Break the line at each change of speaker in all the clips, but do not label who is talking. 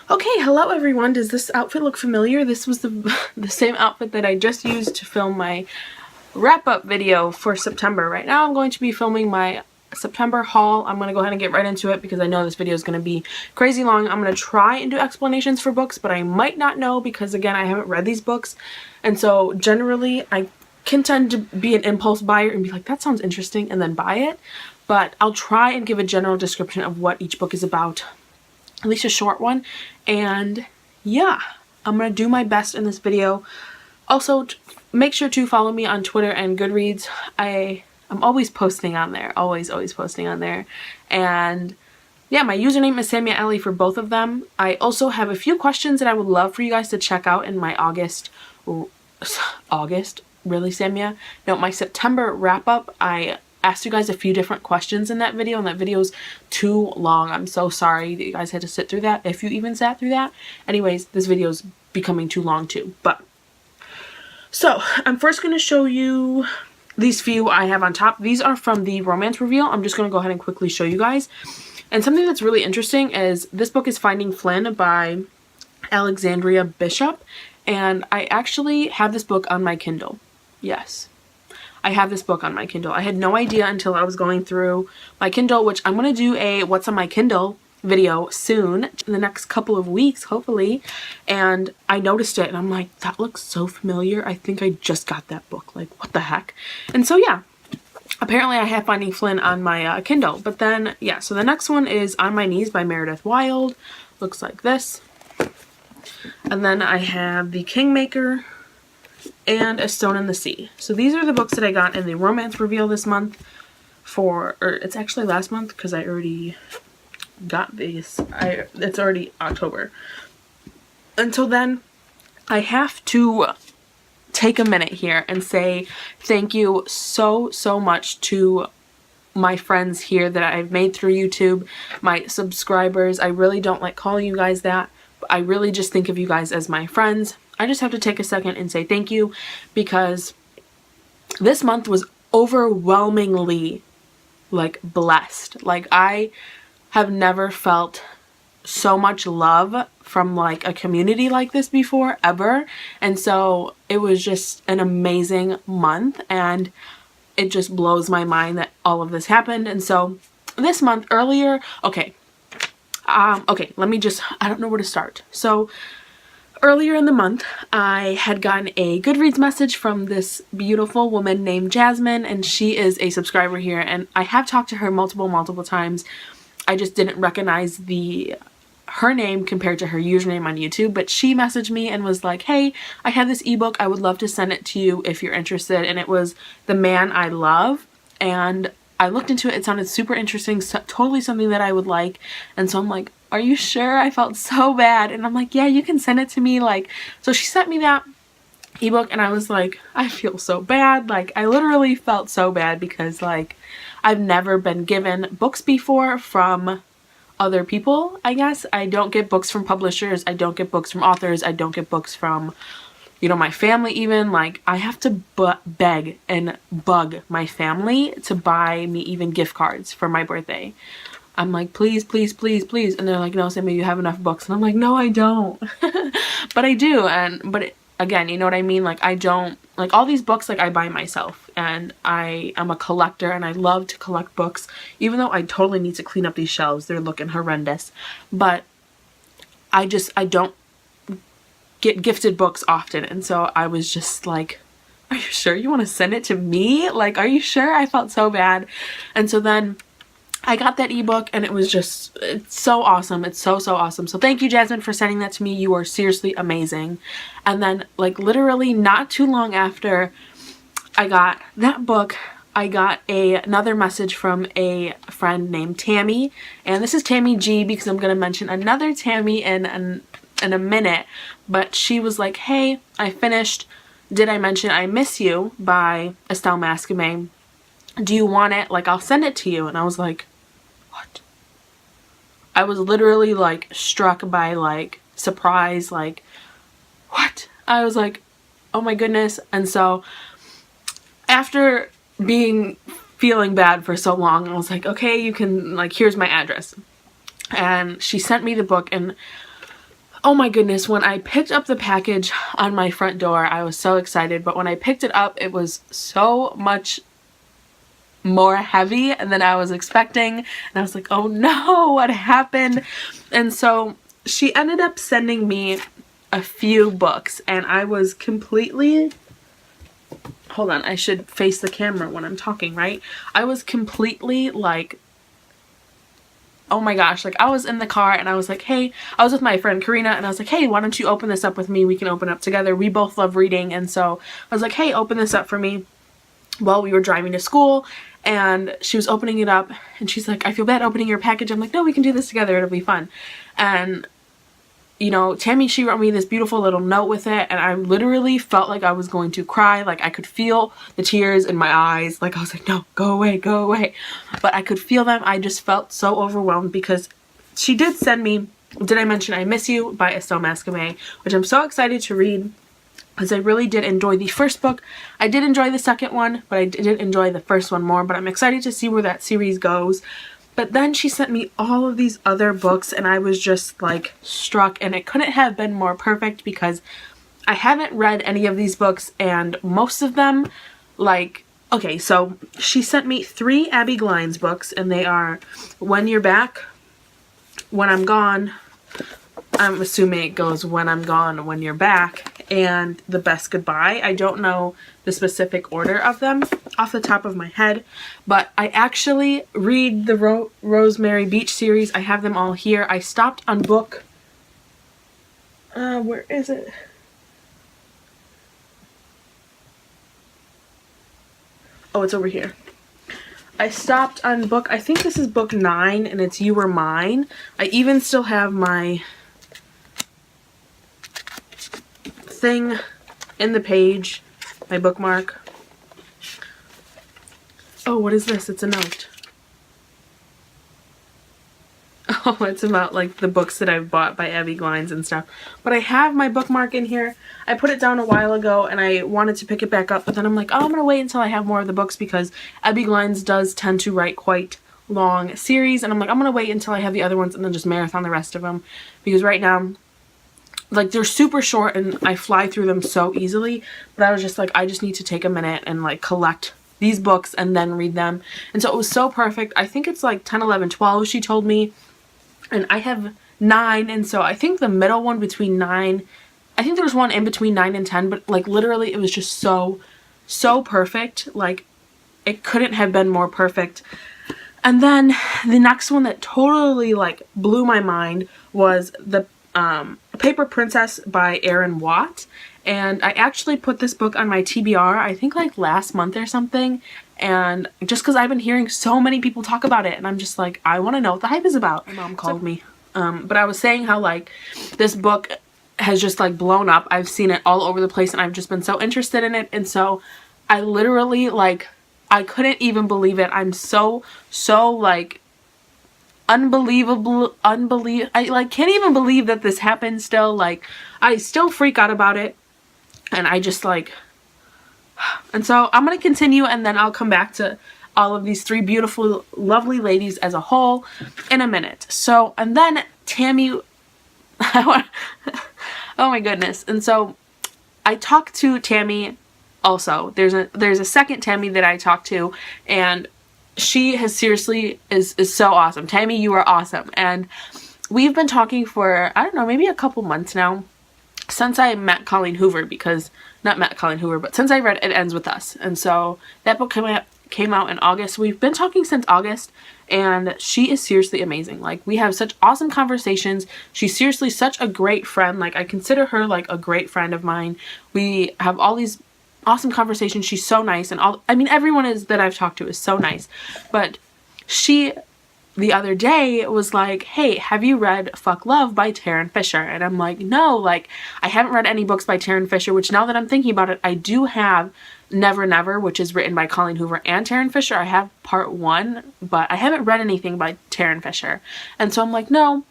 Okay, hello everyone. Does this outfit look familiar? This was the same outfit that I just used to film my wrap-up video for September. Right now I'm going to be filming my September haul. I'm going to go ahead and get right into it because I know this video is going to be crazy long. I'm going to try and do explanations for books, but I might not know because, again, I haven't read these books. And so generally I can tend to be an impulse buyer and be like, that sounds interesting, and then buy it. But I'll try and give a general description of what each book is about, at least a short one. And yeah, I'm gonna do my best in this video. Also, make sure to follow me on Twitter and Goodreads. I'm always posting on there, always posting on there. And yeah, my username is Samia Allie for both of them. I also have a few questions that I would love for you guys to check out in my August, really, Samia? No, my September wrap up. I asked you guys a few different questions in that video, and that video's too long. I'm so sorry that you guys had to sit through that, if you even sat through that. Anyways, this video's becoming too long too. But so I'm first going to show you these few I have on top. These are from the romance reveal. I'm just going to go ahead and quickly show you guys. And something that's really interesting is this book is Finding Flynn by Alexandria Bishop, and I actually have this book on my Kindle. Yes, I have this book on my Kindle. I had no idea until I was going through my Kindle, which I'm going to do a what's on my Kindle video soon, in the next couple of weeks, hopefully. And I noticed it and I'm like, that looks so familiar. I think I just got that book. Like, what the heck? And so yeah, apparently I have Finding Flynn on my Kindle. But then, yeah, so the next one is On My Knees by Meredith Wild. Looks like this. And then I have The Kingmaker and A Stone in the Sea. So these are the books that I got in the romance reveal this month or it's actually last month because I already got these. It's already October. Until then, I have to take a minute here and say thank you so much to my friends here that I've made through YouTube, my subscribers. I really don't like calling you guys that, but I really just think of you guys as my friends. I just have to take a second and say thank you because this month was overwhelmingly like blessed. Like, I have never felt so much love from like a community like this before, ever. And so it was just an amazing month, and it just blows my mind that all of this happened. And so this month, earlier, okay, let me just, I don't know where to start. So earlier in the month, I had gotten a Goodreads message from this beautiful woman named Jasmine, and she is a subscriber here, and I have talked to her multiple times. I just didn't recognize her name compared to her username on YouTube, but she messaged me and was like, hey, I have this ebook. I would love to send it to you if you're interested. And it was The Man I Love, and I looked into it. It sounded super interesting, totally something that I would like. And so I'm like, are you sure? I felt so bad. And I'm like, yeah, you can send it to me. Like, so she sent me that ebook, and I was like, I feel so bad. Like, I literally felt so bad because, like, I've never been given books before from other people, I guess. I don't get books from publishers. I don't get books from authors. I don't get books from, you know, my family even. Like, I have to beg and bug my family to buy me even gift cards for my birthday. I'm like, please. And they're like, no, Sammy, you have enough books. And I'm like, no, I don't. But I do. Again, you know what I mean? Like, I don't, like, all these books, like, I buy myself, and I am a collector, and I love to collect books, even though I totally need to clean up these shelves. They're looking horrendous. But I don't get gifted books often, and so I was just like, are you sure you want to send it to me? Like, are you sure? I felt so bad. And so then I got that ebook, and it was just, it's so awesome. It's so awesome. So thank you, Jasmine, for sending that to me. You are seriously amazing. And then, like, literally not too long after I got that book, I got another message from a friend named Tammy. And this is Tammy G, because I'm going to mention another Tammy in a minute. But she was like, hey, I finished Did I Mention I Miss You by Estelle Mascomé. Do you want it? Like, I'll send it to you. And I was like, what? I was literally, like, struck by, like, surprise, like, what? I was like, oh my goodness. And so after feeling bad for so long, I was like, okay, you can, like, here's my address. And she sent me the book, and Oh my goodness, when I picked up the package on my front door, I was so excited, but when I picked it up, it was so much more heavy than I was expecting, and I was like, oh no, what happened? And so she ended up sending me a few books, and I was completely, hold on, I should face the camera when I'm talking, right? I was completely like, oh my gosh, like I was in the car and I was like, hey, I was with my friend Karina and I was like, hey, why don't you open this up with me? We can open up together. We both love reading. And so I was like, hey, open this up for me. Well, we were driving to school and she was opening it up and she's like, I feel bad opening your package. I'm like, no, we can do this together. It'll be fun. And you know, Tammy, she wrote me this beautiful little note with it, and I literally felt like I was going to cry. Like I could feel the tears in my eyes. Like I was like, no, go away, go away. But I could feel them. I just felt so overwhelmed because she did send me, Did I Mention I Miss You by Estelle Mascomé, which I'm so excited to read because I really did enjoy the first book. I did enjoy the second one, but I didn't enjoy the first one more, but I'm excited to see where that series goes. But then she sent me all of these other books and I was just like struck, and it couldn't have been more perfect because I haven't read any of these books, and most of them, like, okay, so she sent me 3 Abby Glines books, and they are When You're Back, When I'm Gone, I'm assuming it goes When I'm Gone, When You're Back, and The Best Goodbye. I don't know the specific order of them off the top of my head, but I actually read the Rosemary Beach series. I have them all here. I stopped on book, where is it? Oh, it's over here. I stopped on book, I think this is book 9, and it's You Were Mine. I even still have my thing in the page, my bookmark. Oh, what is this? It's a note. Oh, it's about like the books that I've bought by Abby Glines and stuff. But I have my bookmark in here. I put it down a while ago and I wanted to pick it back up, but then I'm like, oh, I'm going to wait until I have more of the books because Abby Glines does tend to write quite long series. And I'm like, I'm going to wait until I have the other ones and then just marathon the rest of them. Because right now, like, they're super short and I fly through them so easily. But I was just like, I just need to take a minute and like collect these books and then read them. And so it was so perfect. I think it's like 10, 11, 12 she told me. And I have 9, and so I think the middle one between 9, I think there's one in between 9 and 10, but like literally it was just so perfect. Like it couldn't have been more perfect. And then the next one that totally like blew my mind was the Paper Princess by Erin Watt. And I actually put this book on my TBR, I think like last month or something. And just because I've been hearing so many people talk about it, and I'm just like, I want to know what the hype is about. My mom called me. But I was saying how like this book has just like blown up. I've seen it all over the place and I've just been so interested in it. And so I literally like, I couldn't even believe it. I'm so like unbelievable. I like can't even believe that this happened still. Like I still freak out about it. And I just like, and so I'm going to continue and then I'll come back to all of these 3 beautiful, lovely ladies as a whole in a minute. So, and then Tammy, oh my goodness. And so I talked to Tammy also. There's a second Tammy that I talked to, and she has seriously is so awesome. Tammy, you are awesome. And we've been talking for, I don't know, maybe a couple months now. Since I met Colleen Hoover, because, not met Colleen Hoover, but since I read It Ends With Us. And so that book came out in August. We've been talking since August, and she is seriously amazing. Like, we have such awesome conversations. She's seriously such a great friend. Like, I consider her like a great friend of mine. We have all these awesome conversations. She's so nice, and everyone that I've talked to is so nice. But she, the other day, was like, hey, have you read Fuck Love by Taryn Fisher? And I'm like, no, like, I haven't read any books by Taryn Fisher, which now that I'm thinking about it, I do have Never Never, which is written by Colleen Hoover and Taryn Fisher. I have part 1, but I haven't read anything by Taryn Fisher. And so I'm like, no,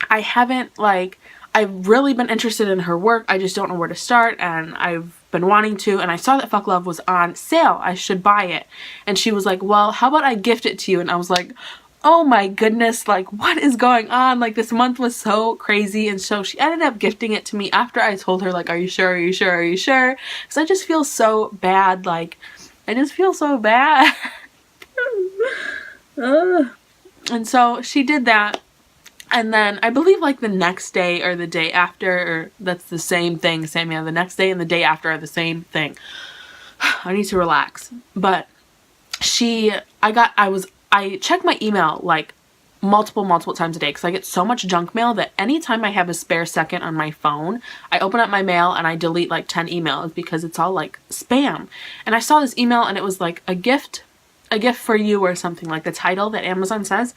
I haven't, like, I've really been interested in her work. I just don't know where to start, and I've been wanting to, and I saw that Fuck Love was on sale. I should buy it. And she was like, well, how about I gift it to you? And I was like, oh my goodness, like what is going on? Like this month was so crazy. And so she ended up gifting it to me after I told her like, are you sure? Are you sure? Are you sure? Because I just feel so bad. Like I just feel so bad. And so she did that. And then I believe like the next day or the day after, or that's the same thing, Samia, the next day and the day after are the same thing. I need to relax. But I check my email like multiple times a day because I get so much junk mail that anytime I have a spare second on my phone, I open up my mail and I delete like 10 emails because it's all like spam. And I saw this email and it was like a gift for you or something, like the title that Amazon says.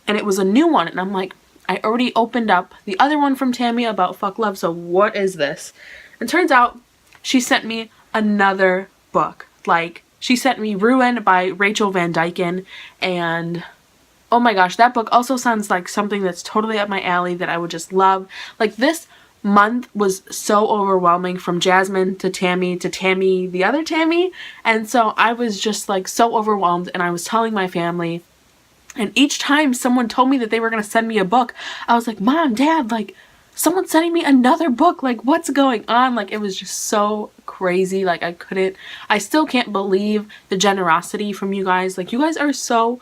And it was a new one. And I'm like, I already opened up the other one from Tammy about fuck love. So what is this? And turns out she sent me another book. Like she sent me Ruin by Rachel Van Dyken, and oh my gosh, that book also sounds like something that's totally up my alley that I would just love. Like this month was so overwhelming, from Jasmine to Tammy, the other Tammy, and so I was just like so overwhelmed, and I was telling my family, and each time someone told me that they were going to send me a book, I was like, Mom, Dad, like someone's sending me another book, like what's going on? Like it was just so crazy. Like I still can't believe the generosity from you guys. Like you guys are so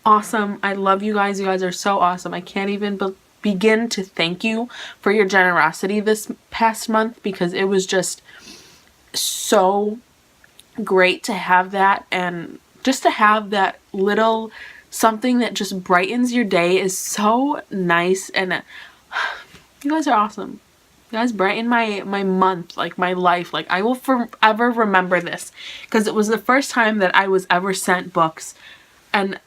awesome. I love you guys. You guys are so awesome. I can't even begin to thank you for your generosity this past month, because it was just so great to have that, and just to have that little something that just brightens your day is so nice. And you guys are awesome. You guys brighten my month, like my life. Like I will forever remember this, because it was the first time that I was ever sent books, and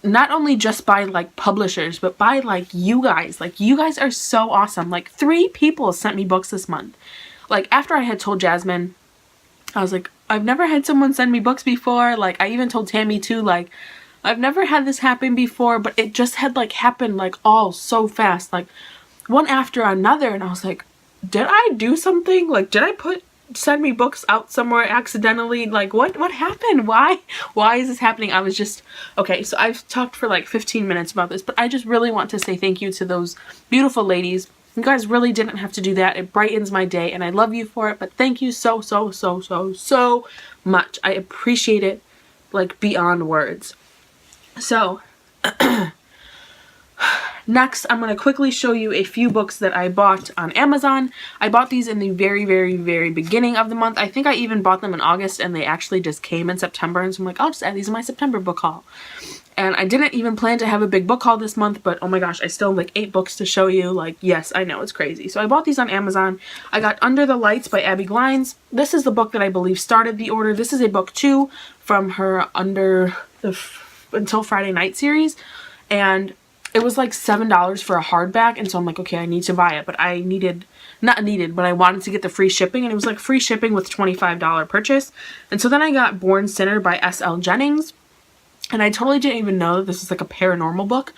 not only just by like publishers, but by like you guys. Like you guys are so awesome. Like 3 people sent me books this month. Like after I had told Jasmine, I was like, I've never had someone send me books before. Like I even told Tammy too, like I've never had this happen before, but it just had like happened like all so fast, like one after another. And I was like, did I do something? Like did I send me books out somewhere accidentally? Like what happened? Why is this happening? I was just, okay, so I've talked for like 15 minutes about this, but I just really want to say thank you to those beautiful ladies. You guys really didn't have to do that. It brightens my day and I love you for it, but thank you so much. I appreciate it like beyond words. So next, I'm going to quickly show you a few books that I bought on Amazon. I bought these in the very beginning of the month. I think I even bought them in August, and they actually just came in September. And so I'm like, I'll just add these in my September book haul. And I didn't even plan to have a big book haul this month, but oh my gosh, I still have like 8 books to show you. Like, yes, I know, it's crazy. So I bought these on Amazon. I got Under the Lights by Abby Glines. This is the book that I believe started the order. This is a book 2 from her Until Friday Night series. And it was like $7 for a hardback, and so I'm like, okay, I need to buy it, but I wanted to get the free shipping, and it was like free shipping with $25 purchase. And so then I got Born Sinner by S.L. Jennings, and I totally didn't even know that this is like a paranormal book,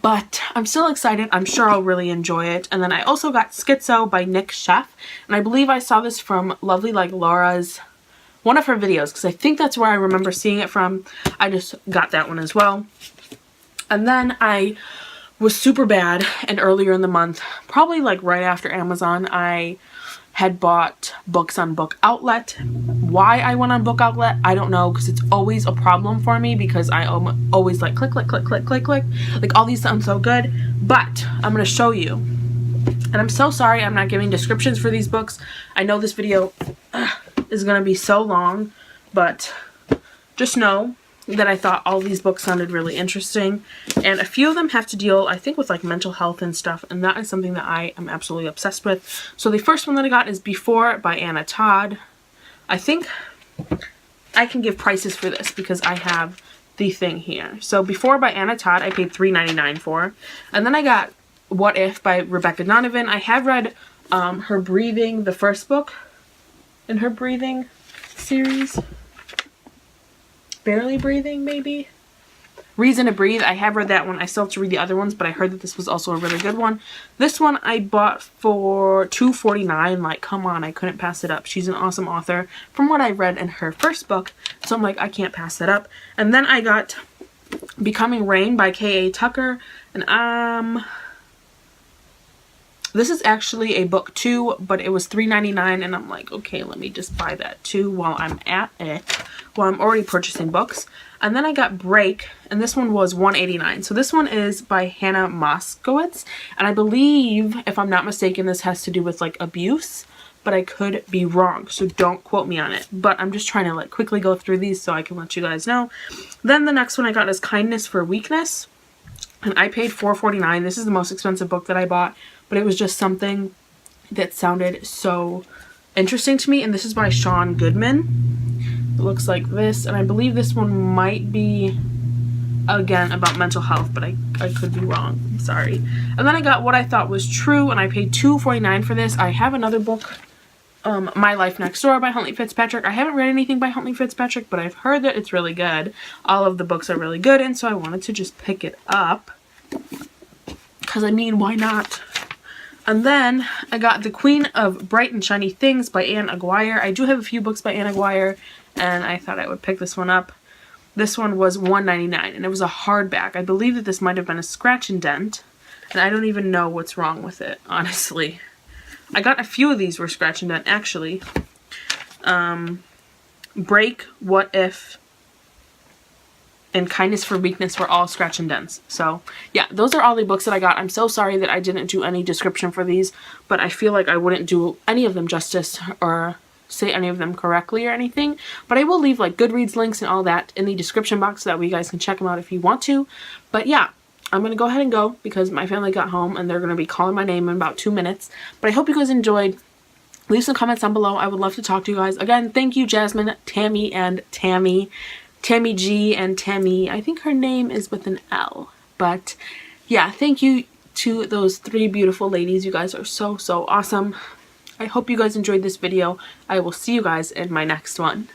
but I'm still excited. I'm sure I'll really enjoy it. And then I also got Schizo by Nick Sheff, and I believe I saw this from Lovely Like Laura's, one of her videos, because I think that's where I remember seeing it from. I just got that one as well. And then I was super bad, and earlier in the month, probably like right after Amazon, I had bought books on BookOutlet. Why I went on BookOutlet, I don't know, because it's always a problem for me, because I always like click. Like all these sound so good, but I'm going to show you. And I'm so sorry I'm not giving descriptions for these books. I know this video is going to be so long, but just know that I thought all these books sounded really interesting, and a few of them have to deal, I think, with like mental health and stuff, and that is something that I am absolutely obsessed with. So the first one that I got is Before by Anna Todd. I think I can give prices for this because I have the thing here. So Before by Anna Todd I paid $3.99 for, and then I got What If by Rebecca Donovan. I have read her Breathing, the first book in her Breathing series. Barely Breathing, maybe? Reason to Breathe. I have read that one. I still have to read the other ones, but I heard that this was also a really good one. This one I bought for $2.49. Like, come on, I couldn't pass it up. She's an awesome author from what I read in her first book, so I'm like, I can't pass that up. And then I got Becoming Rain by K.A. Tucker. And this is actually a book too, but it was $3.99, and I'm like, okay, let me just buy that too while I'm at it, while I'm already purchasing books. And then I got Break, and this one was $1.89. So this one is by Hannah Moskowitz, and I believe, if I'm not mistaken, this has to do with like abuse, but I could be wrong, so don't quote me on it. But I'm just trying to like quickly go through these so I can let you guys know. Then the next one I got is Kindness for Weakness, and I paid $4.49. This is the most expensive book that I bought, but it was just something that sounded so interesting to me. And this is by Sean Goodman. It looks like this, and I believe this one might be, again, about mental health, but I could be wrong. I'm sorry. And then I got What I Thought Was True, and I paid $2.49 for this. I have another book, My Life Next Door by Huntley Fitzpatrick. I haven't read anything by Huntley Fitzpatrick, but I've heard that it's really good. All of the books are really good, and so I wanted to just pick it up. Because, I mean, why not? And then I got The Queen of Bright and Shiny Things by Anne Aguirre. I do have a few books by Anne Aguirre, and I thought I would pick this one up. This one was $1.99, and it was a hardback. I believe that this might have been a scratch and dent, and I don't even know what's wrong with it, honestly. I got a few of these were scratch and dent, actually. Break, What If, and Kindness for Weakness were all scratch and dents. So yeah, those are all the books that I got. I'm so sorry that I didn't do any description for these, but I feel like I wouldn't do any of them justice or say any of them correctly or anything. But I will leave like Goodreads links and all that in the description box so that way you guys can check them out if you want to. But yeah, I'm going to go ahead and go because my family got home and they're going to be calling my name in about 2 minutes. But I hope you guys enjoyed. Leave some comments down below. I would love to talk to you guys. Again, thank you, Jasmine, Tammy, and Tammy. Tammy G and Tammy, I think her name is with an L. But yeah, thank you to those 3 beautiful ladies. You guys are so, so awesome. I hope you guys enjoyed this video. I will see you guys in my next one.